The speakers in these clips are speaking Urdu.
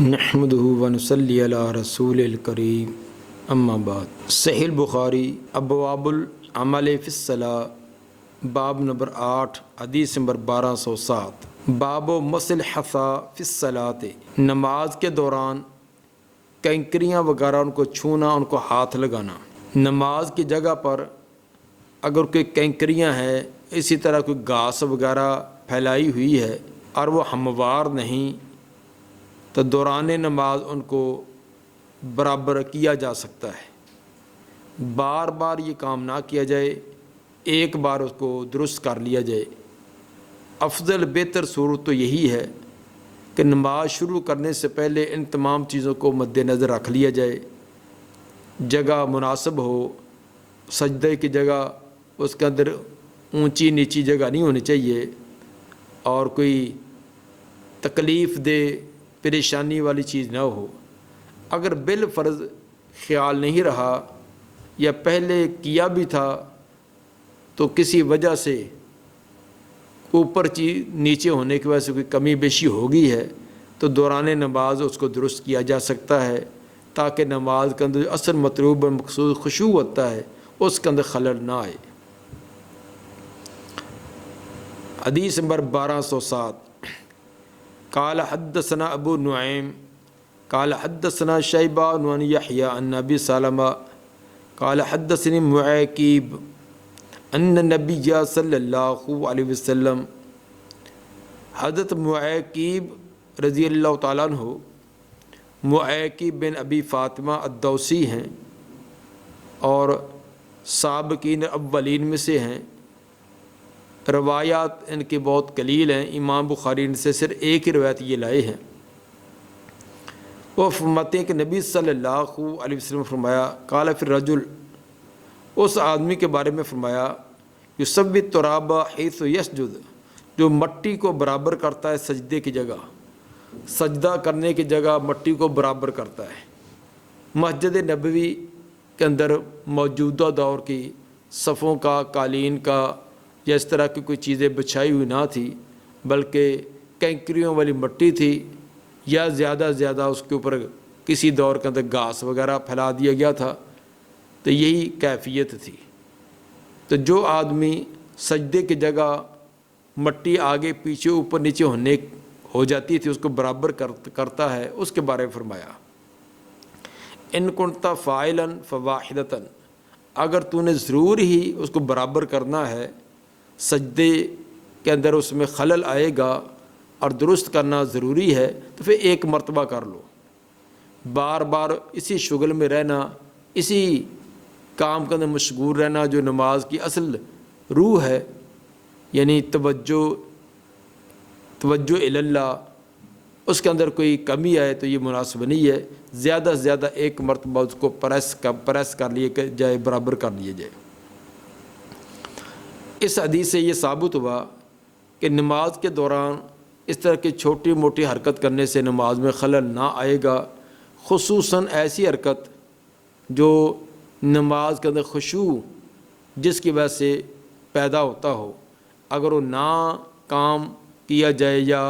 نحمدہ ونصلی علی رسول الکریم اما بعد۔ صحیح البخاری ابواب العمل فی الصلاۃ باب نمبر 8 حدیث نمبر 1207 باب مس الحصا فی الصلاۃ، نماز کے دوران کنکریاں وغیرہ ان کو چھونا، ان کو ہاتھ لگانا۔ نماز کی جگہ پر اگر کوئی کنکریاں ہیں، اسی طرح کوئی گھاس وغیرہ پھیلائی ہوئی ہے اور وہ ہموار نہیں، تو دوران نماز ان کو برابر کیا جا سکتا ہے۔ بار بار یہ کام نہ کیا جائے، ایک بار اس کو درست کر لیا جائے۔ افضل بہتر صورت تو یہی ہے کہ نماز شروع کرنے سے پہلے ان تمام چیزوں کو مد نظر رکھ لیا جائے۔ جگہ مناسب ہو، سجدے کی جگہ اس کے اندر اونچی نیچی جگہ نہیں ہونی چاہیے، اور کوئی تکلیف دہ پریشانی والی چیز نہ ہو۔ اگر بالفرض خیال نہیں رہا یا پہلے کیا بھی تھا تو کسی وجہ سے اوپر چیز نیچے ہونے کی وجہ سے کوئی کمی بیشی ہو گئی ہے، تو دوران نماز اس کو درست کیا جا سکتا ہے، تاکہ نماز کے اندر اصل مطلوب اور مقصود خشوع ہوتا ہے اس کے اندر خلل نہ آئے۔ حدیث نمبر 1207 قال حدثنا ابو نعیم قال حدثنا شیبان عن یحییٰ عن ابی سلمہ قال حدثنی معیقیب ان النبی صلی اللہ علیہ وسلم، حضرت معیقیب رضی اللہ تعالیٰ عنہ، معیقیب بن ابی فاطمہ الدوسی ہیں اور سابقین اولین میں سے ہیں۔ روایات ان کی بہت قلیل ہیں، امام بخاری ان سے صرف ایک ہی روایت یہ لائے ہیں۔ وہ فرماتے ہیں کہ نبی صلی اللہ علیہ وسلم فرمایا، قال فی الرجل، اس آدمی کے بارے میں فرمایا، یسوی التراب حیث یسجد، جو مٹی کو برابر کرتا ہے سجدے کی جگہ، سجدہ کرنے کی جگہ مٹی کو برابر کرتا ہے۔ مسجد نبوی کے اندر موجودہ دور کی صفوں کا، قالین کا یا اس طرح کی کوئی چیزیں بچھائی ہوئی نہ تھی، بلکہ کنکریوں والی مٹی تھی، یا زیادہ زیادہ اس کے اوپر کسی دور کے اندر گھاس وغیرہ پھیلا دیا گیا تھا، تو یہی کیفیت تھی۔ تو جو آدمی سجدے کی جگہ مٹی آگے پیچھے اوپر نیچے ہو جاتی تھی اس کو برابر کرتا ہے، اس کے بارے میں فرمایا، ان کنت فاعلا فواحدۃ، اگر تو نے ضرور ہی اس کو برابر کرنا ہے، سجدے کے اندر اس میں خلل آئے گا اور درست کرنا ضروری ہے، تو پھر ایک مرتبہ کر لو۔ بار بار اسی شغل میں رہنا، اسی کام کے اندر مشغول رہنا جو نماز کی اصل روح ہے، یعنی توجہ اللہ، اس کے اندر کوئی کمی آئے تو یہ مناسب نہیں ہے۔ زیادہ سے زیادہ ایک مرتبہ اس کو پریس کر لیے جائے، برابر کر لیے جائے۔ اس حدیث سے یہ ثابت ہوا کہ نماز کے دوران اس طرح کی چھوٹی موٹی حرکت کرنے سے نماز میں خلل نہ آئے گا، خصوصاً ایسی حرکت جو نماز کے اندر خشوع جس کی وجہ سے پیدا ہوتا ہو، اگر وہ نہ کام کیا جائے یا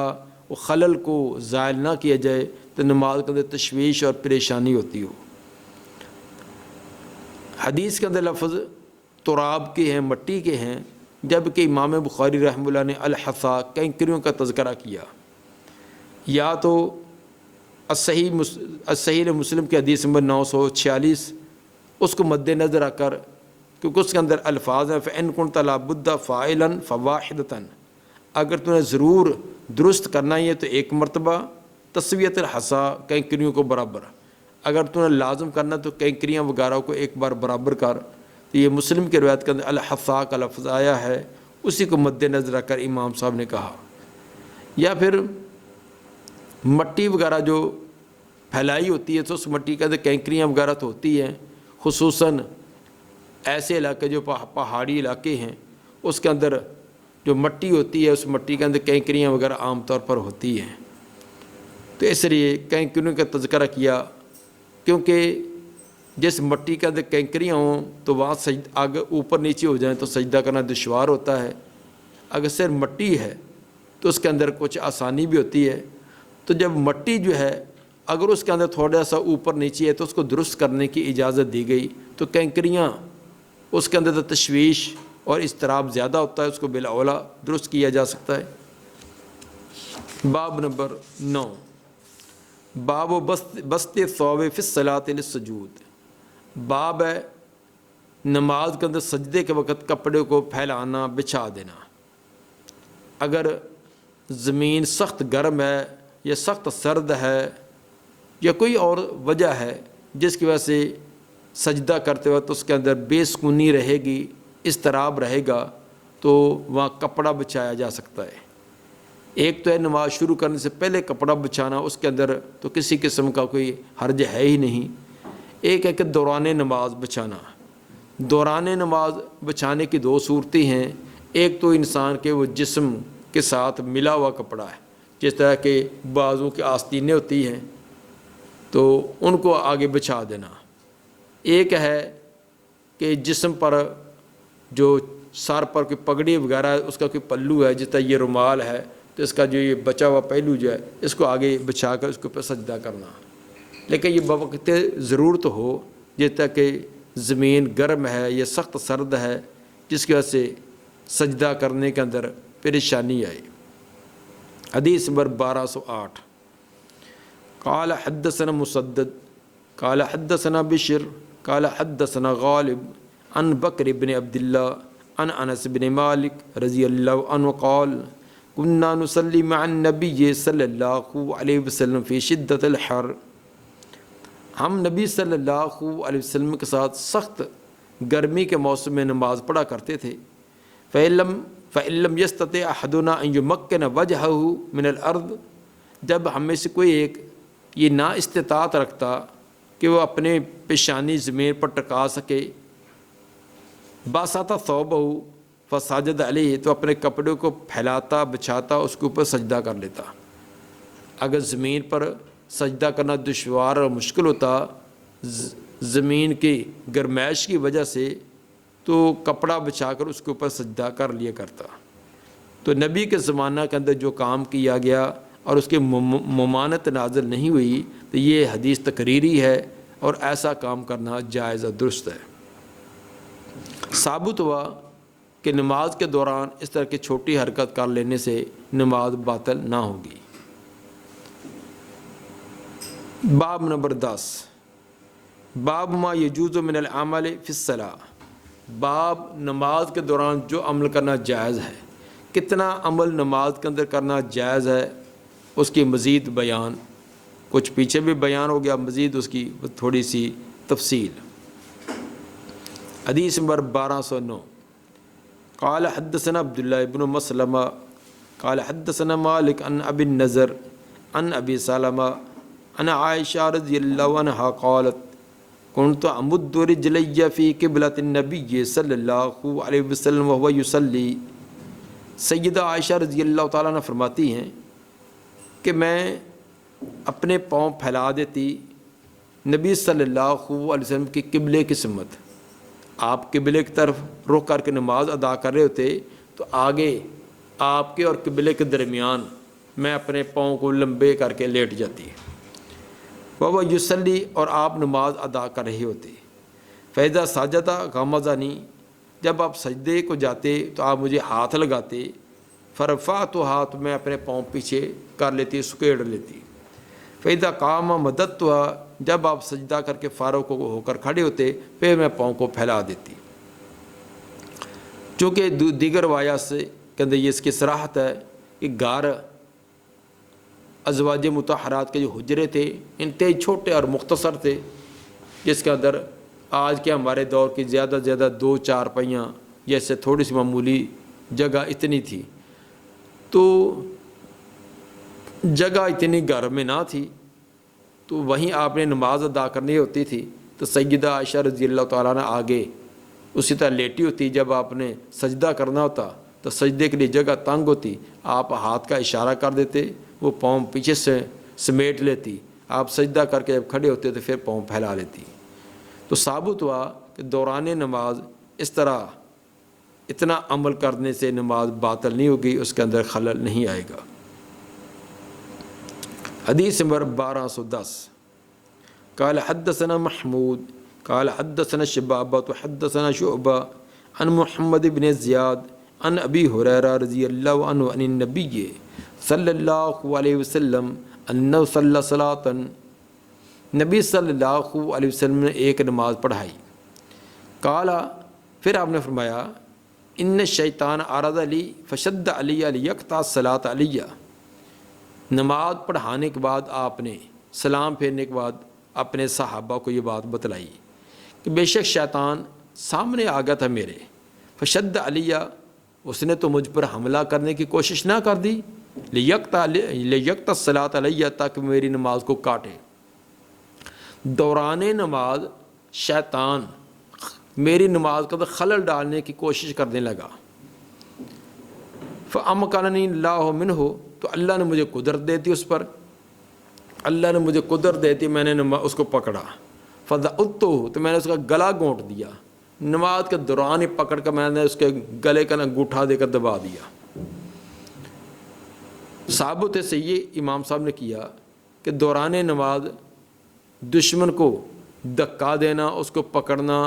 وہ خلل کو زائل نہ کیا جائے تو نماز کے اندر تشویش اور پریشانی ہوتی ہو۔ حدیث کے اندر لفظ تراب کے ہیں، مٹی کے ہیں، جبکہ امام بخاری رحمہ اللہ نے الحصا، کنکریوں کا تذکرہ کیا۔ یا تو الصحیح مسلم کی حدیث نمبر 946 اس کو مد نظر رکھ کر، کیونکہ اس کے اندر الفاظ ہیں فَإِن كُنْتَ لَا بُدَّ فَاعِلًا فَوَاحِدَةً، اگر تو نے ضرور درست کرنا ہی ہے تو ایک مرتبہ، تسویۃ الحصا، کنکریوں کو برابر، اگر تو نے لازم کرنا تو کنکریاں وغیرہ کو ایک بار برابر کر۔ تو یہ مسلم کی روایت کے اندر الحصا کا لفظ آیا ہے، اسی کو مد نظر رکھ کر امام صاحب نے کہا۔ یا پھر مٹی وغیرہ جو پھیلائی ہوتی ہے تو اس مٹی کے اندر کنکریاں وغیرہ تو ہوتی ہیں، خصوصاً ایسے علاقے جو پہاڑی علاقے ہیں اس کے اندر جو مٹی ہوتی ہے اس مٹی کے اندر کنکریاں وغیرہ عام طور پر ہوتی ہیں، تو اس لیے کنکریوں کا تذکرہ کیا، کیونکہ جس مٹی کے اندر کنکریاں ہوں تو وہاں آگے اوپر نیچے ہو جائیں تو سجدہ کرنا دشوار ہوتا ہے۔ اگر صرف مٹی ہے تو اس کے اندر کچھ آسانی بھی ہوتی ہے۔ تو جب مٹی جو ہے اگر اس کے اندر تھوڑا سا اوپر نیچے ہے تو اس کو درست کرنے کی اجازت دی گئی، تو کینکریاں اس کے اندر تشویش اور اضطراب زیادہ ہوتا ہے، اس کو بالاولیٰ درست کیا جا سکتا ہے۔ باب نمبر 9، باب و بسط الثوب فی الصلاۃ للسجود، باب ہے نماز کے اندر سجدے کے وقت کپڑے کو پھیلانا، بچھا دینا۔ اگر زمین سخت گرم ہے یا سخت سرد ہے یا کوئی اور وجہ ہے جس کی وجہ سے سجدہ کرتے وقت اس کے اندر بے سکونی رہے گی، اضطراب رہے گا، تو وہاں کپڑا بچھایا جا سکتا ہے۔ ایک تو ہے نماز شروع کرنے سے پہلے کپڑا بچھانا، اس کے اندر تو کسی قسم کا کوئی حرج ہے ہی نہیں۔ ایک ہے کہ دوران نماز بچھانا۔ دوران نماز بچھانے کی دو صورتیں ہیں، ایک تو انسان کے وہ جسم کے ساتھ ملا ہوا کپڑا ہے، جس طرح کہ بازو کی آستینیں ہوتی ہیں تو ان کو آگے بچھا دینا۔ ایک ہے کہ جسم پر جو سر پر کوئی پگڑی وغیرہ ہے، اس کا کوئی پلو ہے، جس طرح یہ رومال ہے تو اس کا جو یہ بچا ہوا پہلو جو ہے اس کو آگے بچھا کر اس کے اوپر سجدہ کرنا۔ لیکن یہ بوقت ضرورت ہو، جس طرح کہ زمین گرم ہے یا سخت سرد ہے، جس کی وجہ سے سجدہ کرنے کے اندر پریشانی آئے۔ حدیث نمبر 1208، قال حدثنا مسدد قال حدثنا بشر قال حدثنا غالب عن بکر بن عبد اللہ عن انس بن مالک رضی اللہ عنہ قال كنا نصلي مع النبي صلی اللہ علیہ وسلم فی شدت الحر، ہم نبی صلی اللہ علیہ وسلم کے ساتھ سخت گرمی کے موسم میں نماز پڑھا کرتے تھے۔ فَإِن لَّمْ يَسْتَطِعْ أَحَدُنَا أَن يُمَكِّنَ وَجْهَهُ مِنَ الْأَرْضِ، جب ہم میں سے کوئی ایک یہ نا استطاعت رکھتا کہ وہ اپنے پیشانی زمین پر ٹکا سکے، بَسَطَ ثَوْبَهُ فَسَجَدَ عَلَيْهِ، تو اپنے کپڑے کو پھیلاتا، بچھاتا، اس کے اوپر سجدہ کر لیتا۔ اگر زمین پر سجدہ کرنا دشوار اور مشکل ہوتا زمین کی گرمائش کی وجہ سے، تو کپڑا بچھا کر اس کے اوپر سجدہ کر لیا کرتا۔ تو نبی کے زمانہ کے اندر جو کام کیا گیا اور اس کی ممانعت نازل نہیں ہوئی، تو یہ حدیث تقریری ہے اور ایسا کام کرنا جائز اور درست ہے۔ ثابت ہوا کہ نماز کے دوران اس طرح کی چھوٹی حرکت کر لینے سے نماز باطل نہ ہوگی۔ باب نمبر 10، باب ما یجوز من العمل فی الصلاۃ، باب نماز کے دوران جو عمل کرنا جائز ہے، کتنا عمل نماز کے اندر کرنا جائز ہے، اس کی مزید بیان، کچھ پیچھے بھی بیان ہو گیا، مزید اس کی تھوڑی سی تفصیل۔ حدیث نمبر 1209، قال حدثنا عبداللہ ابن مسلمہ قال حدثنا مالک عن ابی النضر عن ابی سلمہ عن عائشہ رضی اللہ عنہا قالت كنت امد رجلی فی قبلۃ النبی صلی اللہ علیہ وسلم وهو یصلی، سیدہ عائشہ رضی اللہ تعالیٰ عنہ فرماتی ہیں کہ میں اپنے پاؤں پھیلا دیتی نبی صلی اللہ علیہ وسلم کی قبلے کی سمت، آپ قبلے کی طرف رخ کر کے نماز ادا کر رہے ہوتے تو آگے آپ کے اور قبلے کے درمیان میں اپنے پاؤں کو لمبے کر کے لیٹ جاتی، وہ یصلی، اور آپ نماز ادا کر رہے ہوتے۔ فیضا ساجدہ غمزنی، جب آپ سجدے کو جاتے تو آپ مجھے ہاتھ لگاتے، فرفعت تو ہاتھ میں اپنے پاؤں پیچھے کر لیتی، سکیڑ لیتی۔ فیضا قام مددت، جب آپ سجدہ کر کے فارغ ہو کر کھڑے ہوتے پھر میں پاؤں کو پھیلا دیتی۔ چونکہ دیگر روایات سے کہ اندر یہ اس کی صراحت ہے کہ گھر ازواج مطہرات کے جو حجرے تھے انتہائی چھوٹے اور مختصر تھے، جس کے اندر آج کے ہمارے دور کی زیادہ سے زیادہ 2 چارپائیاں جیسے تھوڑی سی معمولی جگہ اتنی تھی، تو جگہ اتنی گھر میں نہ تھی، تو وہیں آپ نے نماز ادا کرنی ہوتی تھی تو سیدہ عائشہ رضی اللہ تعالیٰ عنہ آگے اسی طرح لیٹی ہوتی، جب آپ نے سجدہ کرنا ہوتا تو سجدے کے لیے جگہ تنگ ہوتی، آپ ہاتھ کا اشارہ کر دیتے، وہ پاؤں پیچھے سے سمیٹ لیتی، آپ سجدہ کر کے جب کھڑے ہوتے تو پھر پاؤں پھیلا لیتی۔ تو ثابت ہوا کہ دوران نماز اس طرح اتنا عمل کرنے سے نماز باطل نہیں ہوگی، اس کے اندر خلل نہیں آئے گا۔ حدیث نمبر 1210 قال حدثنا محمود قال حدثنا شبابة حدثنا شعبہ عن محمد بن زیاد عن ابی ہریرہ رضی اللہ عنہ عن النبی صلی اللہ علیہ وسلم انہ صلی صلاۃ، نبی صلی اللہ علیہ وسلم نے ایک نماز پڑھائی. قال، پھر آپ نے فرمایا ان شیطان عرض علی فشد علی لیقطع الصلاۃ علیہ. نماز پڑھانے کے بعد آپ نے سلام پھیرنے کے بعد اپنے صحابہ کو یہ بات بتلائی کہ بے شک شیطان سامنے آ گیا تھا میرے، فشد علیہ، اس نے تو مجھ پر حملہ کرنے کی کوشش نہ کر دی، لیقطع الصلاۃ علیہ، تاکہ میری نماز کو کاٹے. دوران نماز شیطان میری نماز کا خلل ڈالنے کی کوشش کرنے لگا. فَأَمْكَنَنِي اللَّهُ مِنْهُ، تو اللہ نے مجھے قدرت دے دی اس پر، اللہ نے مجھے قدرت دے دی، میں نے اس کو پکڑا. فَضَعُتُّهُ، تو میں نے اس کا گلا گھونٹ دیا. نماز کے دوران ہی پکڑ کر میں نے اس کے گلے کا انگوٹھا دے کر دبا دیا. ثابت ہے، یہ امام صاحب نے کیا کہ دوران نماز دشمن کو دھکا دینا، اس کو پکڑنا،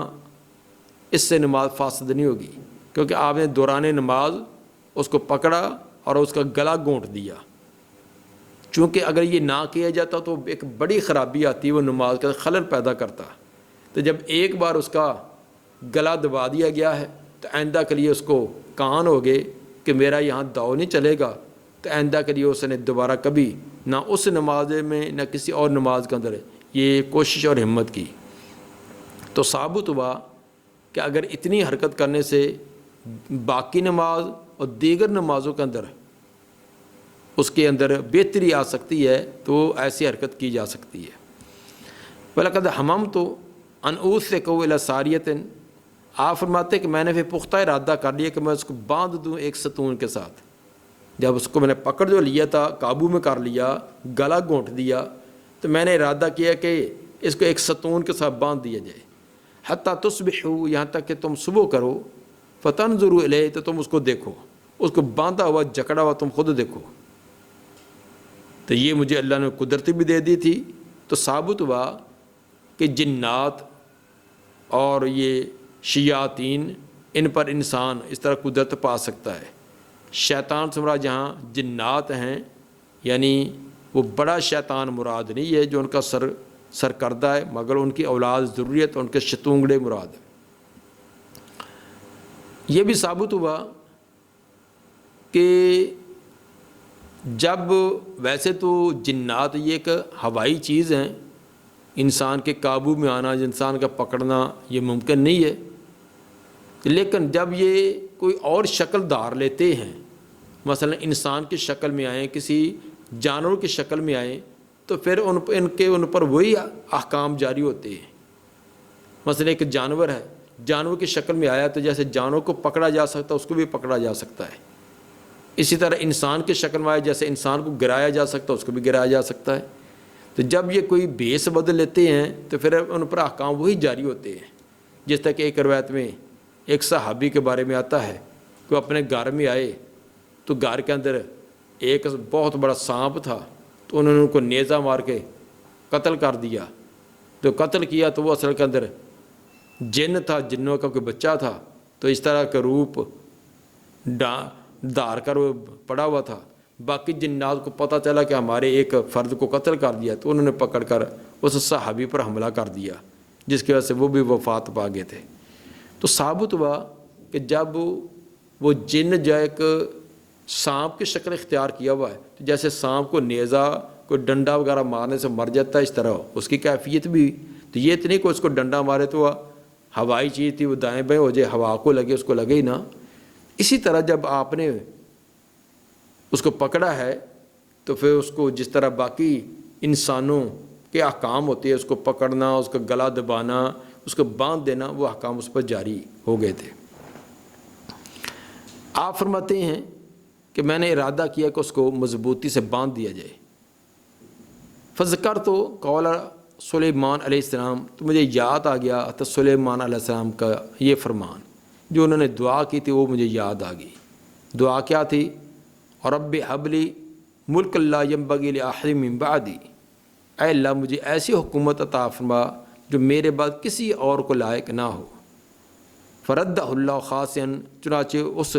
اس سے نماز فاسد نہیں ہوگی، کیونکہ آپ نے دوران نماز اس کو پکڑا اور اس کا گلا گھونٹ دیا. چونکہ اگر یہ نہ کیا جاتا تو ایک بڑی خرابی آتی، وہ نماز کا خلل پیدا کرتا. تو جب ایک بار اس کا گلا دبا دیا گیا ہے تو آئندہ کے لیے اس کو کان ہو گئے کہ میرا یہاں داؤ نہیں چلے گا، تو آئندہ کے لیے اس نے دوبارہ کبھی نہ اس نماز میں نہ کسی اور نماز کے اندر یہ کوشش اور ہمت کی. تو ثابت ہوا کہ اگر اتنی حرکت کرنے سے باقی نماز اور دیگر نمازوں کے اندر اس کے اندر بہتری آ سکتی ہے تو ایسی حرکت کی جا سکتی ہے. وَلَقَدْ حَمَمْتُ أَنْ أُوثِقَهُ إِلَى سَارِيَةٍ، آپ فرماتے کہ میں نے پھر پختہ ارادہ کر لیا کہ میں اس کو باندھ دوں ایک ستون کے ساتھ. جب اس کو میں نے پکڑ جو لیا تھا، قابو میں کر لیا، گلا گھونٹ دیا، تو میں نے ارادہ کیا کہ اس کو ایک ستون کے ساتھ باندھ دیا جائے. حتیٰ تصبحوا، یہاں تک کہ تم صبح کرو، فتنظروا الیہ، تو تم اس کو دیکھو، اس کو باندھا ہوا جکڑا ہوا تم خود دیکھو. تو یہ مجھے اللہ نے قدرت بھی دے دی تھی. تو ثابت ہوا کہ جنات اور یہ شیاطین، ان پر انسان اس طرح قدرت پا سکتا ہے. شیطان سے مراد جہاں جنات ہیں، یعنی وہ بڑا شیطان مراد نہیں ہے جو ان کا سرکردہ ہے، مگر ان کی اولاد ضروریت، ان کے شتونگڑے مراد ہے. یہ بھی ثابت ہوا کہ جب ویسے تو جنات یہ ایک ہوائی چیز ہیں، انسان کے قابو میں آنا، انسان کا پکڑنا یہ ممکن نہیں ہے، لیکن جب یہ کوئی اور شکل دھار لیتے ہیں، مثلا انسان کی شکل میں آئیں، کسی جانور کی شکل میں آئیں، تو پھر ان پر وہی احکام جاری ہوتے ہیں. مثلا ایک جانور ہے، جانور کی شکل میں آیا تو جیسے جانور کو پکڑا جا سکتا ہے اس کو بھی پکڑا جا سکتا ہے. اسی طرح انسان کی شکل میں آیا، جیسے انسان کو گرایا جا سکتا ہے اس کو بھی گرایا جا سکتا ہے. تو جب یہ کوئی بھیس بدل لیتے ہیں تو پھر ان پر احکام وہی جاری ہوتے ہیں. جس طرح کہ ایک روایت میں ایک صحابی کے بارے میں آتا ہے کہ وہ اپنے گھر میں آئے تو گھر کے اندر ایک بہت بڑا سانپ تھا، تو انہوں نے ان کو نیزہ مار کے قتل کر دیا. تو قتل کیا تو وہ اصل کے اندر جن تھا، جنوں کا کوئی بچہ تھا. تو اس طرح کا روپ دھار کر وہ پڑا ہوا تھا. باقی جنات کو پتہ چلا کہ ہمارے ایک فرد کو قتل کر دیا، تو انہوں نے پکڑ کر اس صحابی پر حملہ کر دیا، جس کی وجہ سے وہ بھی وفات پا گئے تھے. تو ثابت ہوا کہ جب وہ جن جو ایک سانپ کی شکل اختیار کیا ہوا ہے، تو جیسے سانپ کو نیزہ کوئی ڈنڈا وغیرہ مارنے سے مر جاتا ہے، اس طرح اس کی کیفیت بھی. تو یہ اتنی کو اس کو ڈنڈا مارے تو وہ ہوائی چیز تھی، وہ دائیں بائیں ہو جائے، ہوا کو لگے، اس کو لگے ہی نہ. اسی طرح جب آپ نے اس کو پکڑا ہے تو پھر اس کو جس طرح باقی انسانوں کے احکام ہوتے ہیں، اس کو پکڑنا، اس کا گلا دبانا، اس کو باندھ دینا، وہ احکام اس پر جاری ہو گئے تھے. آپ فرماتے ہیں کہ میں نے ارادہ کیا کہ اس کو مضبوطی سے باندھ دیا جائے. فذکر تو قول سلیمان علیہ السلام، تو مجھے یاد آ گیا حضرت سلیمان علیہ السلام کا یہ فرمان جو انہوں نے دعا کی تھی، وہ مجھے یاد آ گئی. دعا کیا تھی؟ رب حبلی ملک لا ینبغی لأحد من بعدی، اے اللہ مجھے ایسی حکومت عطا فرما جو میرے بعد کسی اور کو لائق نہ ہو۔ فردہ اللہ خاسئا، چنانچہ اس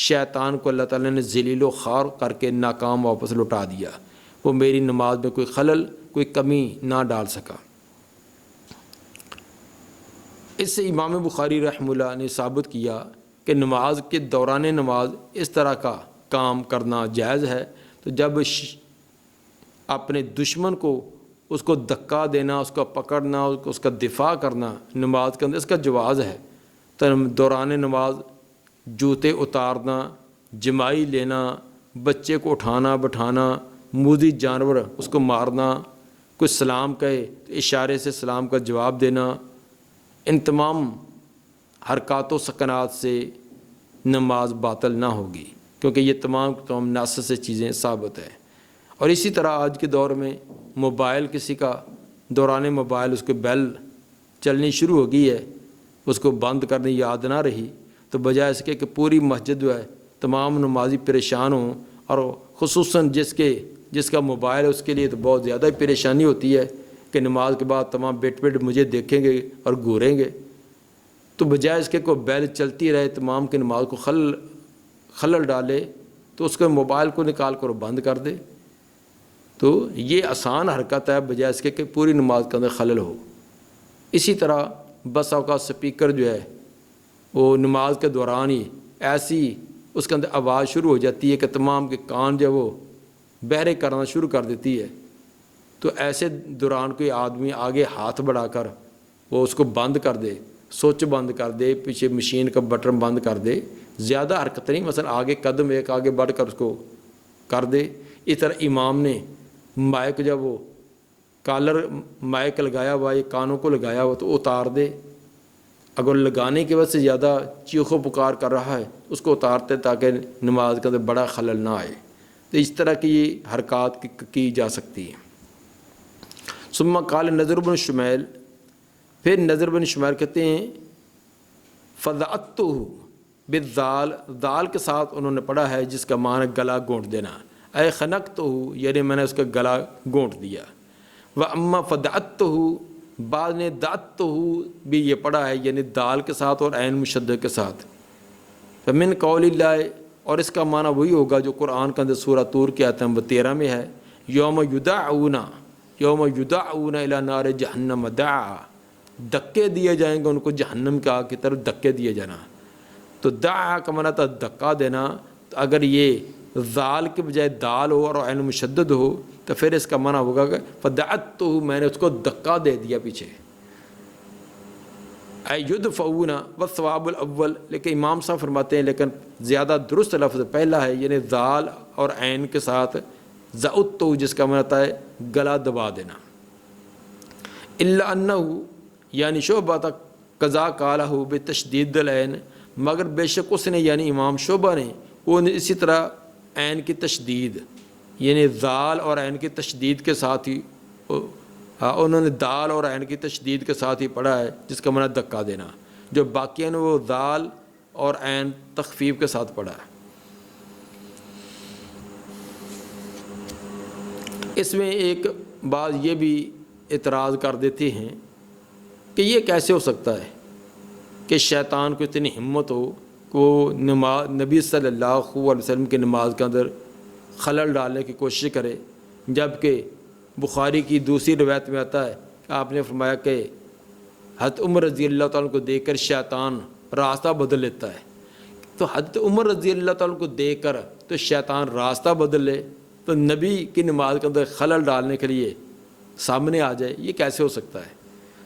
شیطان کو اللہ تعالیٰ نے ذلیل و خوار کر کے ناکام واپس لوٹا دیا، وہ میری نماز میں کوئی خلل کوئی کمی نہ ڈال سکا۔ اس سے امام بخاری رحمہ اللہ نے ثابت کیا کہ نماز کے دوران نماز اس طرح کا کام کرنا جائز ہے۔ تو جب اپنے دشمن کو اس کو دھکا دینا، اس کو پکڑنا، اس کا دفاع کرنا نماز کے اندر اس کا جواز ہے، تو دوران نماز جوتے اتارنا، جمائی لینا، بچے کو اٹھانا بٹھانا، موذی جانور اس کو مارنا، کوئی سلام کہے تو اشارے سے سلام کا جواب دینا، ان تمام حرکات و سکنات سے نماز باطل نہ ہوگی، کیونکہ یہ تمام نص سے چیزیں ثابت ہیں۔ اور اسی طرح آج کے دور میں موبائل کسی کا دوران موبائل اس کو بیل چلنی شروع ہو گئی ہے، اس کو بند کرنے یاد نہ رہی، تو بجائے اس کے کہ پوری مسجد جو ہے تمام نمازی پریشان ہوں، اور خصوصاً جس کا موبائل ہے اس کے لیے تو بہت زیادہ پریشانی ہوتی ہے کہ نماز کے بعد تمام بیٹھ مجھے دیکھیں گے اور گھوریں گے، تو بجائے اس کے کوئی بیل چلتی رہے تمام کی نماز کو خلل ڈالے، تو اس کے موبائل کو نکال کر بند کر دے۔ تو یہ آسان حرکت ہے بجائے اس کے کہ پوری نماز کے اندر خلل ہو۔ اسی طرح بس اوقات سپیکر جو ہے وہ نماز کے دوران ہی ایسی اس کے اندر آواز شروع ہو جاتی ہے کہ تمام کے کان جو وہ بہرے کرنا شروع کر دیتی ہے، تو ایسے دوران کوئی آدمی آگے ہاتھ بڑھا کر وہ اس کو بند کر دے، سوئچ بند کر دے، پیچھے مشین کا بٹن بند کر دے، زیادہ حرکت نہیں، مثلا آگے قدم ایک آگے بڑھ کر اس کو کر دے۔ اس طرح امام نے مائک جب وہ کالر مائک لگایا ہوا یہ کانوں کو لگایا ہوا تو اتار دے، اگر لگانے کی وجہ سے زیادہ چیخو پکار کر رہا ہے اس کو اتارتے تاکہ نماز کے اندر بڑا خلل نہ آئے۔ تو اس طرح کی حرکات کی جا سکتی ہیں۔ ثم قال نضر بن شمیل، پھر نضر بن شمیل کہتے ہیں فضعته بالذال، دال کے ساتھ انہوں نے پڑھا ہے جس کا معنی گلا گونٹ دینا، اے خنقتہ، یعنی میں نے اس کا گلا گونٹ دیا۔ واما فدعته، بعد نے دعتہ بھی یہ پڑھا ہے یعنی دال کے ساتھ اور عین مشدد کے ساتھ۔ فمن قول اللہ، اور اس کا معنی وہی ہوگا جو قرآن کے اندر سورہ طور کی آیت نمبر 13 میں ہے، یوم یدعون الی نار جہنم دعا، دھکے دیے جائیں گے ان کو جہنم کی آگ کی طرف دھکے دیے جانا۔ تو دعا کا معنی تھا دھکا دینا، تو اگر یہ ذال کے بجائے دال ہو اور عین مشدد ہو تو پھر اس کا معنی ہوگا کہ فدعتہ، میں نے اس کو دھکا دے دیا پیچھے۔ اے یدفعون والثواب الاول، لیکن امام صاحب فرماتے ہیں لیکن زیادہ درست لفظ پہلا ہے، یعنی ذال اور عین کے ساتھ ضعتہ، جس کا معنی ہے گلا دبا دینا۔ الا انہ، یعنی شعبہ قضا قالہ بتشدید العین، مگر بے شک اس نے یعنی امام شعبہ نے وہ اسی طرح عین کی تشدید یعنی ذال اور عین کی تشدید کے ساتھ ہی انہوں نے دال اور عین کی تشدید کے ساتھ ہی پڑھا ہے جس کا معنی دھکا دینا، جو باقی نے وہ ذال اور عین تخفیف کے ساتھ پڑھا ہے۔ اس میں ایک بات یہ بھی اعتراض کر دیتے ہیں کہ یہ کیسے ہو سکتا ہے کہ شیطان کو اتنی ہمت ہو کہ وہ نبی صلی اللہ علیہ وسلم کی نماز کے اندر خلل ڈالنے کی کوشش کرے، جبکہ بخاری کی دوسری روایت میں آتا ہے کہ آپ نے فرمایا کہ حضرت عمر رضی اللہ تعالیٰ کو دیکھ کر شیطان راستہ بدل لیتا ہے، تو حضرت عمر رضی اللہ تعالیٰ کو دیکھ کر تو شیطان راستہ بدل لے تو نبی کی نماز کے اندر خلل ڈالنے کے لیے سامنے آ جائے، یہ کیسے ہو سکتا ہے؟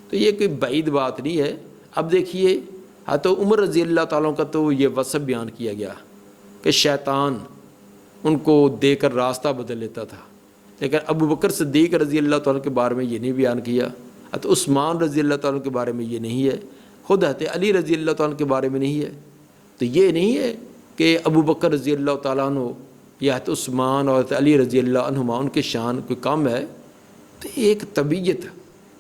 تو یہ کوئی بعید بات نہیں ہے۔ اب دیکھیے حضرت عمر رضی اللہ تعالیٰ کا تو یہ وصف بیان کیا گیا کہ شیطان ان کو دیکھ کر راستہ بدل لیتا تھا، لیکن ابو بکر صدیق رضی اللہ تعالیٰ کے بارے میں یہ نہیں بیان کیا، حضرت عثمان رضی اللہ تعالیٰ کے بارے میں یہ نہیں ہے، خود حضرت علی رضی اللہ تعالیٰ کے بارے میں نہیں ہے۔ تو یہ نہیں ہے کہ ابو بکر رضی اللہ تعالیٰ عنہ یا حضرت عثمان اور حضرت علی رضی اللہ عنہما ان کی شان کوئی کم ہے۔ تو ایک طبیعت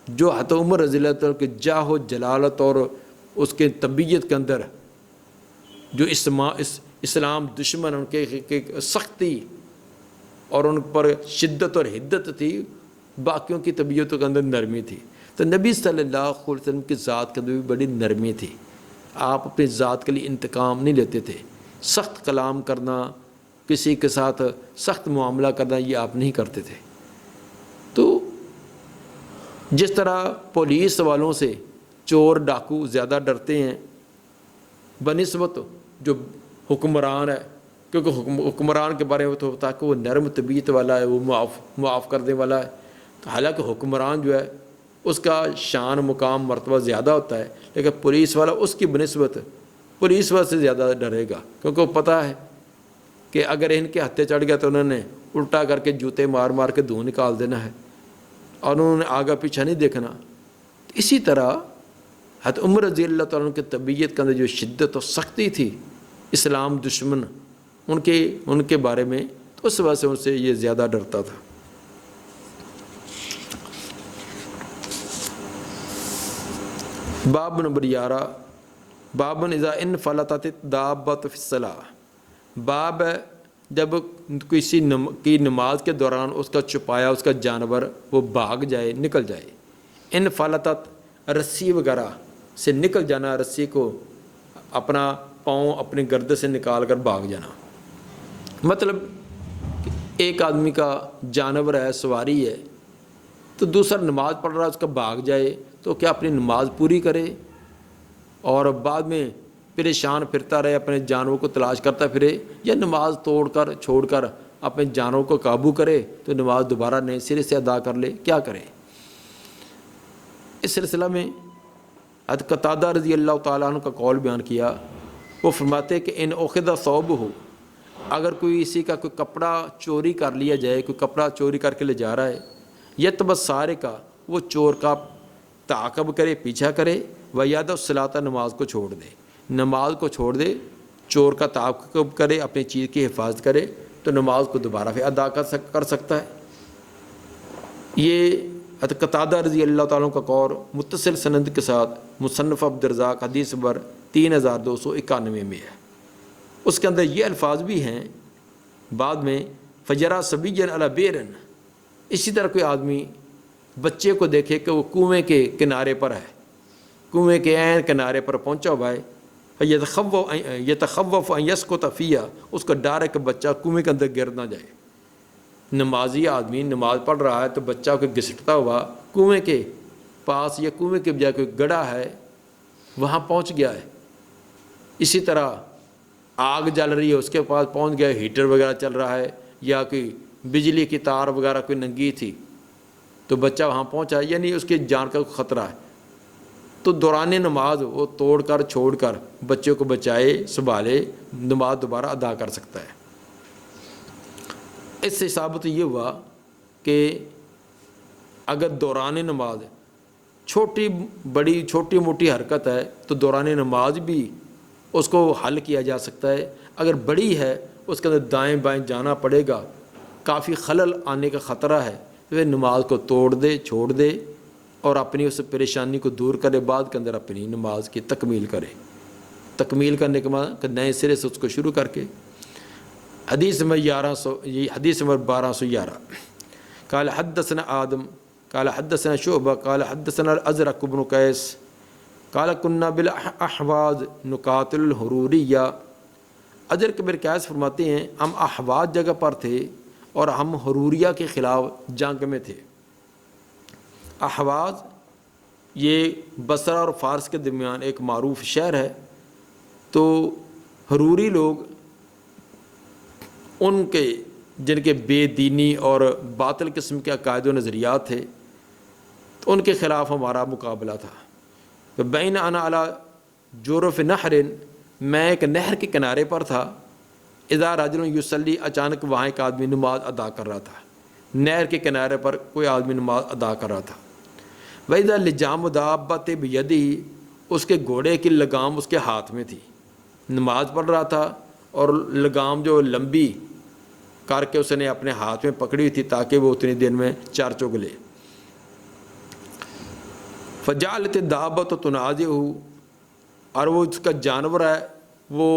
جو حضرت عمر رضی اللہ تعالیٰ کے جاہ و جلالت اور اس کے طبیعت کے اندر جو اسلام دشمن ان کے سختی اور ان پر شدت اور حدت تھی، باقیوں کی طبیعتوں کے اندر نرمی تھی۔ تو نبی صلی اللہ علیہ وسلم کی ذات کے اندر بھی بڑی نرمی تھی۔ آپ اپنی ذات کے لیے انتقام نہیں لیتے تھے، سخت کلام کرنا، کسی کے ساتھ سخت معاملہ کرنا، یہ آپ نہیں کرتے تھے۔ تو جس طرح پولیس والوں سے چور ڈاکو زیادہ ڈرتے ہیں بنسبت جو حکمران ہے، کیونکہ حکمران کے بارے میں تو ہوتا ہے کہ وہ نرم طبیعت والا ہے، وہ معاف کرنے والا ہے۔ تو حالانکہ حکمران جو ہے اس کا شان مقام مرتبہ زیادہ ہوتا ہے، لیکن پولیس والا اس کی بنسبت پولیس والا سے زیادہ ڈرے گا، کیونکہ وہ پتہ ہے کہ اگر ان کے ہتھے چڑھ گیا تو انہوں نے الٹا کر کے جوتے مار مار کے دھوں نکال دینا ہے، اور انہوں نے آگا پیچھا نہیں دیکھنا۔ اسی طرح حضرت عمر رضی اللہ تعالیٰ عنہ کی طبیعت کے اندر جو شدت و سختی تھی، اسلام دشمن ان کے بارے میں، تو اس وجہ سے ان سے یہ زیادہ ڈرتا تھا۔ باب نمبر 11، باب اذا انفلتت الدابۃ فی الصلاۃ، باب ہے جب کسی کی نماز کے دوران اس کا چھپایا اس کا جانور وہ بھاگ جائے، نکل جائے۔ انفلتت رسی وغیرہ سے نکل جانا، رسی کو اپنا پاؤں اپنی گردن سے نکال کر بھاگ جانا۔ مطلب ایک آدمی کا جانور ہے، سواری ہے، تو دوسرا نماز پڑھ رہا ہے، اس کا بھاگ جائے تو کیا اپنی نماز پوری کرے اور بعد میں پریشان پھرتا رہے، اپنے جانور کو تلاش کرتا پھرے، یا نماز چھوڑ کر اپنے جانور کو قابو کرے تو نماز دوبارہ نئے سرے سے ادا کر لے، کیا کرے؟ اس سلسلہ میں حضرت قتادہ رضی اللہ تعالیٰ عنہ کا قول بیان کیا۔ وہ فرماتے کہ ان اخذ ثوبہ، اگر کوئی اسی کا کوئی کپڑا چوری کر لیا جائے، کوئی کپڑا چوری کر کے لے جا رہا ہے، یتبع سارقہ، وہ چور کا تعاقب کرے، پیچھا کرے، ویدع الصلاۃ، نماز کو چھوڑ دے، نماز کو چھوڑ دے، چور کا تعاقب کرے، اپنی چیز کی حفاظت کرے، تو نماز کو دوبارہ پھر ادا کر سکتا ہے۔ یہ حضرت قتادہ رضی اللہ تعالیٰ کا قول متصل سند کے ساتھ مصنف عبدالرزاق حدیث نمبر 3291 میں ہے۔ اس کے اندر یہ الفاظ بھی ہیں بعد میں، فجرا صبیًا علی بئر، اسی طرح کوئی آدمی بچے کو دیکھے کہ وہ کنویں کے کنارے پر ہے، کنویں کے عین کنارے پر پہنچا ہوا ہے، یتخوف ان یسقط فیہا، اس کا ڈر ہے کہ بچہ کنویں کے اندر گر نہ جائے۔ نمازی آدمی نماز پڑھ رہا ہے تو بچہ کو گھسٹتا ہوا کنویں کے پاس یا کنویں کے بجائے کوئی گڑھا ہے وہاں پہنچ گیا ہے۔ اسی طرح آگ جل رہی ہے، اس کے پاس پہنچ گیا، ہیٹر وغیرہ چل رہا ہے، یا کوئی بجلی کی تار وغیرہ کوئی ننگی تھی تو بچہ وہاں پہنچا، یعنی اس کی جان کا خطرہ ہے، تو دوران نماز وہ توڑ کر چھوڑ کر بچے کو بچائے، سنبھالے، نماز دوبارہ ادا کر سکتا ہے۔ اس سے ثابت یہ ہوا کہ اگر دوران نماز چھوٹی موٹی حرکت ہے تو دوران نماز بھی اس کو حل کیا جا سکتا ہے۔ اگر بڑی ہے، اس کے اندر دائیں بائیں جانا پڑے گا، کافی خلل آنے کا خطرہ ہے، تو نماز کو توڑ دے، چھوڑ دے، اور اپنی اس پریشانی کو دور کرے، بعد کے اندر اپنی نماز کی تکمیل کرے۔ تکمیل کرنے کے بعد کہ نئے سرے سے اس کو شروع کر کے۔ حدیث نمبر 1211، قال حدثنا آدم قال حدثنا شعبہ قال حدثنا الازرق بن قیس قال كنا بالاحواز نقاتل الحروریہ۔ ازرق بن قیس فرماتے ہیں ہم احواز جگہ پر تھے اور ہم حروریہ کے خلاف جنگ میں تھے۔ احواز یہ بصرہ اور فارس کے درمیان ایک معروف شہر ہے۔ تو حروری لوگ، ان کے جن کے بے دینی اور باطل قسم کے عقائد و نظریات تھے، تو ان کے خلاف ہمارا مقابلہ تھا۔ بین انا علی جورف نہر، میں ایک نہر کے کنارے پر تھا، اذا رجل یصلی، اچانک وہاں ایک آدمی نماز ادا کر رہا تھا، نہر کے کنارے پر کوئی آدمی نماز ادا کر رہا تھا۔ وَإِذَا لِجَامُ دَابَّةٍ بِيَدِهِ، اس کے گھوڑے کی لگام اس کے ہاتھ میں تھی، نماز پڑھ رہا تھا اور لگام جو لمبی کر کے اس نے اپنے ہاتھ میں پکڑی ہوئی تھی تاکہ وہ اتنی دیر میں چار چگ لے۔ فجعلت الدابۃ تنازعہ، اور وہ اس کا جانور ہے وہ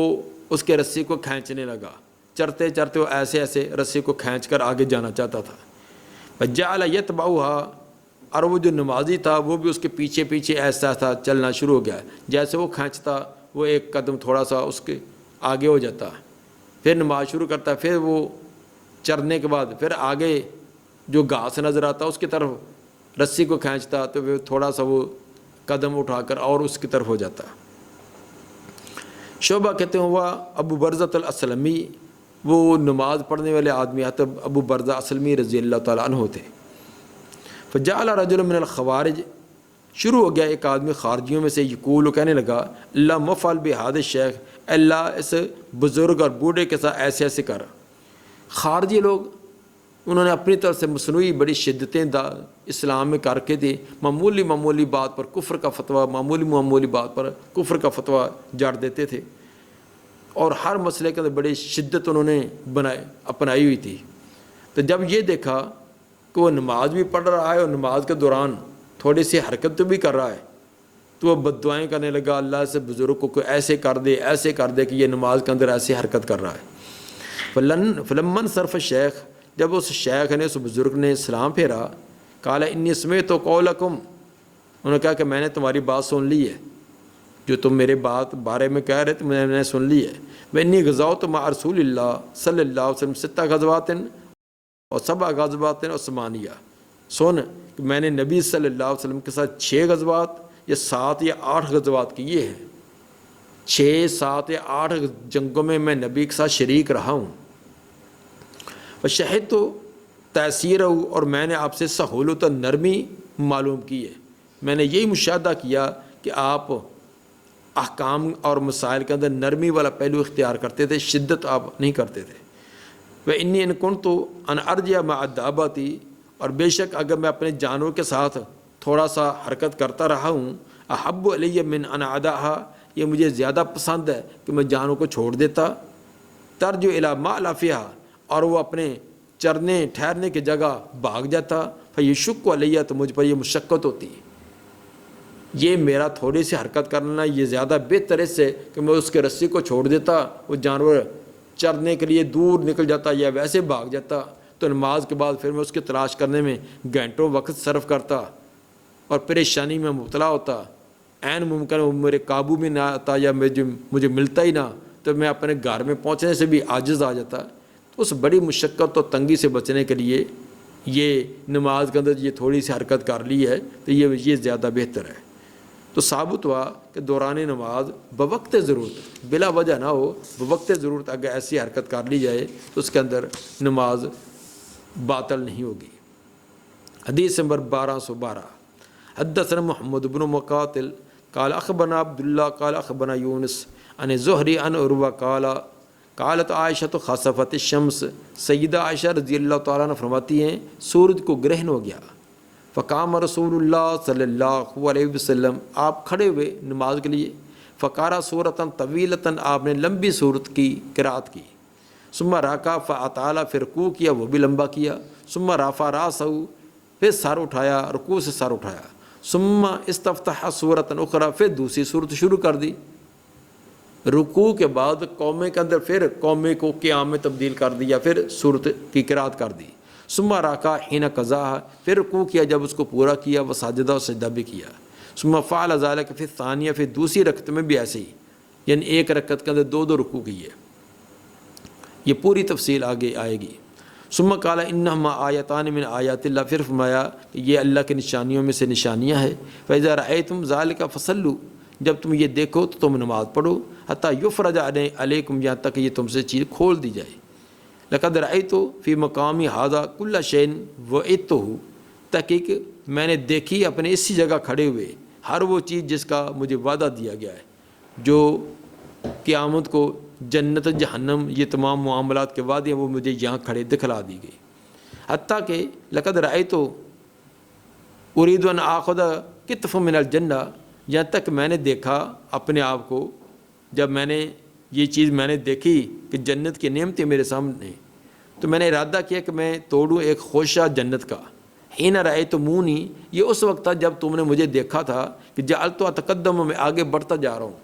اس کے رسی کو کھینچنے لگا، چرتے چرتے وہ ایسے ایسے رسی کو کھینچ کر آگے جانا چاہتا تھا. فجعل یتبعها، اور وہ جو نمازی تھا وہ بھی اس کے پیچھے پیچھے ایسا تھا چلنا شروع ہو گیا. جیسے وہ کھینچتا وہ ایک قدم تھوڑا سا اس کے آگے ہو جاتا، پھر نماز شروع کرتا، پھر وہ چرنے کے بعد پھر آگے جو گھاس نظر آتا اس کی طرف رسی کو کھینچتا تو وہ تھوڑا سا وہ قدم اٹھا کر اور اس کی طرف ہو جاتا. شعبہ کہتے ہیں ہوا ابو برزۃ الاسلمی، وہ نماز پڑھنے والے آدمی حضرت ابو برزہ اسلمی رضی اللہ تعالیٰ عنہ تھے. فجعل رجل من الخوارج، شروع ہو گیا ایک آدمی خارجیوں میں سے، یقول، کہنے لگا، اللہ مفعل بہذا الشیخ، اللہ اس بزرگ اور بوڑھے کے ساتھ ایسے ایسے کر. خارجی لوگ انہوں نے اپنی طرف سے مصنوعی بڑی شدتیں اسلام میں کر کے دی، معمولی بات پر کفر کا فتویٰ، معمولی بات پر کفر کا فتویٰ جاڑ دیتے تھے، اور ہر مسئلے کے اندر بڑی شدت انہوں نے اپنائی ہوئی تھی. تو جب یہ دیکھا کہ وہ نماز بھی پڑھ رہا ہے اور نماز کے دوران تھوڑی سی حرکت بھی کر رہا ہے، تو وہ بد دعائیں کرنے لگا، اللہ سے بزرگ کو ایسے کر دے کہ یہ نماز کے اندر ایسی حرکت کر رہا ہے. فلمن صرف شیخ، جب اس شیخ نے، اس بزرگ نے سلام پھیرا، قال انی سمعت قولکم، انہوں نے کہا کہ میں نے تمہاری بات سن لی ہے، جو تم میرے بارے میں کہہ رہے تھے میں نے سن لی ہے. وانی غزوت مع رسول اللہ صلی اللہ علیہ وسلم 6 غزوات اور 7 غزوات اور 8، سن کہ میں نے نبی صلی اللہ علیہ وسلم کے ساتھ 6 غزوات یا 7 یا 8 غزوات کیے ہیں. 6، 7 یا 8 جنگوں میں نبی کے ساتھ شریک رہا ہوں. شہد تو تاثیر ہوں، اور میں نے آپ سے سہولت و نرمی معلوم کی ہے. میں نے یہی مشاہدہ کیا کہ آپ احکام اور مسائل کے اندر نرمی والا پہلو اختیار کرتے تھے، شدت آپ نہیں کرتے تھے. وَإِنِّي إِن كُنْتُ أَنْ أَرْجِعَ مَعَ الدَّابَةِ، اور بے شک اگر میں اپنے جانور کے ساتھ تھوڑا سا حرکت کرتا رہا ہوں، أَحَبُّ إِلَيَّ مِنْ أَنْ أَدَعَهَا، یہ مجھے زیادہ پسند ہے کہ میں جانور کو چھوڑ دیتا. ترجو إِلَى مَأْلَفِهَا، اور وہ اپنے چرنے ٹھہرنے کی جگہ بھاگ جاتا. فَيَشُقُّ عَلَيَّ، تو مجھ پر یہ مشقت ہوتی، یہ میرا تھوڑی سی حرکت کرنا یہ زیادہ بہتر اس سے کہ میں اس کے رسی کو چھوڑ دیتا، وہ جانور چرنے کے لیے دور نکل جاتا یا ویسے بھاگ جاتا، تو نماز کے بعد پھر میں اس کی تلاش کرنے میں گھنٹوں وقت صرف کرتا اور پریشانی میں مبتلا ہوتا. عین ممکن وہ میرے قابو میں نہ آتا یا مجھے ملتا ہی نہ، تو میں اپنے گھر میں پہنچنے سے بھی عاجز آ جاتا. اس بڑی مشقت اور تنگی سے بچنے کے لیے یہ نماز کے اندر یہ تھوڑی سی حرکت کر لی ہے، تو یہ زیادہ بہتر ہے. تو ثابت ہوا کہ دوران نماز بوقت ضرورت، بلا وجہ نہ ہو، بوقت ضرورت اگر ایسی حرکت کر لی جائے تو اس کے اندر نماز باطل نہیں ہوگی. حدیث نمبر 1212، حدثنا محمد بن مقاتل قال اخبرنا عبداللہ قال اخبرنا یونس عن زہری عن عروہ قالت عائشہ خسفت الشمس، سیدہ عائشہ رضی اللہ تعالیٰ عنہ فرماتی ہیں سورج کو گرہن ہو گیا. فقام رسول اللہ صلی اللہ علیہ وسلم، آپ کھڑے ہوئے نماز کے لیے. فقارا سورتاً طویلتاً، آپ نے لمبی صورت کی قرات کی. ثم رکع فاطال، پھر رکوع کیا وہ بھی لمبا کیا. ثم رفع راسہ، پھر سر اٹھایا، رکوع سے سر اٹھایا. ثم استفتح سورتاً اخرى، پھر دوسری صورت شروع کر دی. رکوع کے بعد قومے کے اندر پھر قومے کو قیام میں تبدیل کر دیا، پھر صورت کی قرات کر دی. ثم رکع حين قضاها، پھر رکوع کیا جب اس کو پورا کیا، وسجدہ اور سجدہ بھی کیا. ثم فعل ذلك في الثانیہ، پھر دوسری رکعت میں بھی ایسے ہی، یعنی ایک رکعت کے اندر 2 رکوع کیے. یہ پوری تفصیل آگے آئے گی. ثم قال انہما آیتان من آیات اللہ، پھر فرمایا کہ یہ اللہ کی نشانیوں میں سے نشانیاں ہیں. فاذا رأيتم ذلك فصلوا، جب تم یہ دیکھو تو تم نماز پڑھو. حتی یفرج علیکم، یہاں تک یہ تم سے چیز کھول دی جائے. لقد رأیت فی مقامی ھذا کل شیء وعدتہ، تحقیق میں نے دیکھی اپنے اسی جگہ کھڑے ہوئے ہر وہ چیز جس کا مجھے وعدہ دیا گیا ہے، جو قیامت کو جنت جہنم یہ تمام معاملات کے وعدے وہ مجھے یہاں کھڑے دکھلا دی گئی. حتیٰ کہ لقد رأیت ارید ان آخذ کتف من الجنہ، یہاں تک میں نے دیکھا اپنے آپ کو، جب میں نے یہ چیز میں نے دیکھی کہ جنت کی نعمتیں میرے سامنے، تو میں نے ارادہ کیا کہ میں توڑوں ایک خوشہ جنت کا. حین رأیتمونی، یہ اس وقت تھا جب تم نے مجھے دیکھا تھا کہ جعلت اتقدم، میں آگے بڑھتا جا رہا ہوں.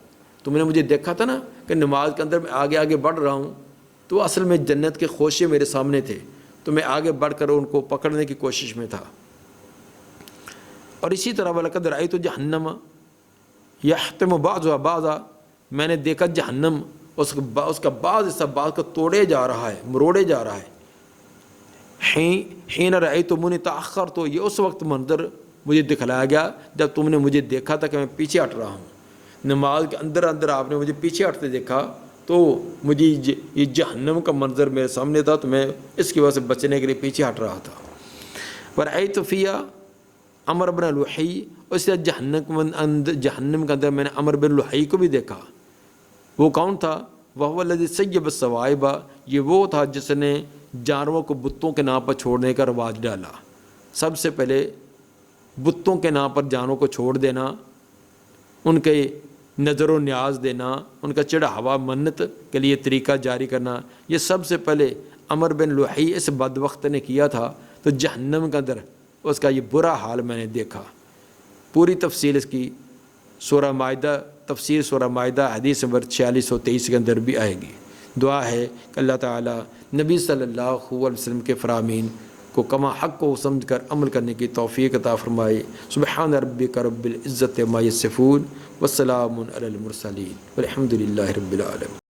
تم نے مجھے دیکھا تھا نا کہ نماز کے اندر میں آگے آگے بڑھ رہا ہوں. تو اصل میں جنت کے خوشے میرے سامنے تھے، تو میں آگے بڑھ کر ان کو پکڑنے کی کوشش میں تھا۔ اور اسی طرح وَلَقَدْ رَأَيْتُ جَهَنَّمَ يَحْتِمُ بَعْضُهَا بَعْضًا، میں نے دیکھا جہنم اس کا بعض حصہ بعض کو توڑے جا رہا ہے، مروڑے جا رہا ہے۔ حِينَ رَأَيْتُمُونِي تَأَخَّرْتُ، یہ اس وقت منظر مجھے دکھلایا گیا جب تم نے مجھے دیکھا تھا کہ میں پیچھے ہٹ رہا ہوں۔ نماز کے اندر اندر آپ نے مجھے پیچھے ہٹتے دیکھا تو مجھے یہ جہنم کا منظر میرے سامنے تھا، تو میں اس کی وجہ سے بچنے کے لیے پیچھے ہٹ رہا تھا۔ وَرَأَيْتُ فِيهَا عمر بن لحی، اس سے جہنم کے اندر میں نے عمر بن لحی کو بھی دیکھا۔ وہ کون تھا؟ وَهُوَ الَّذِي سَيَّبَ السَّوَائِبَ، یہ وہ تھا جس نے جانوروں کو بتوں کے نام پر چھوڑنے کا رواج ڈالا۔ سب سے پہلے بتوں کے نام پر جانوروں کو چھوڑ دینا، ان کے نظر و نیاز دینا، ان کا چڑھاوا منت کے لیے طریقہ جاری کرنا، یہ سب سے پہلے عمر بن لحی اس بدبخت نے کیا تھا۔ تو جہنم کے اندر اس کا یہ برا حال میں نے دیکھا۔ پوری تفصیل اس کی سورہ مائدہ، تفسیر سورہ مائدہ حدیث نمبر 46 و 23 کے اندر بھی آئے گی۔ دعا ہے کہ اللہ تعالیٰ نبی صلی اللہ علیہ وسلم کے فرامین کو کما حق کو سمجھ کر عمل کرنے کی توفیق عطا فرمائے۔ سبحان ربک رب العزت عما یصفون، والسلام علی المرسلین، والحمد للہ رب العالمین۔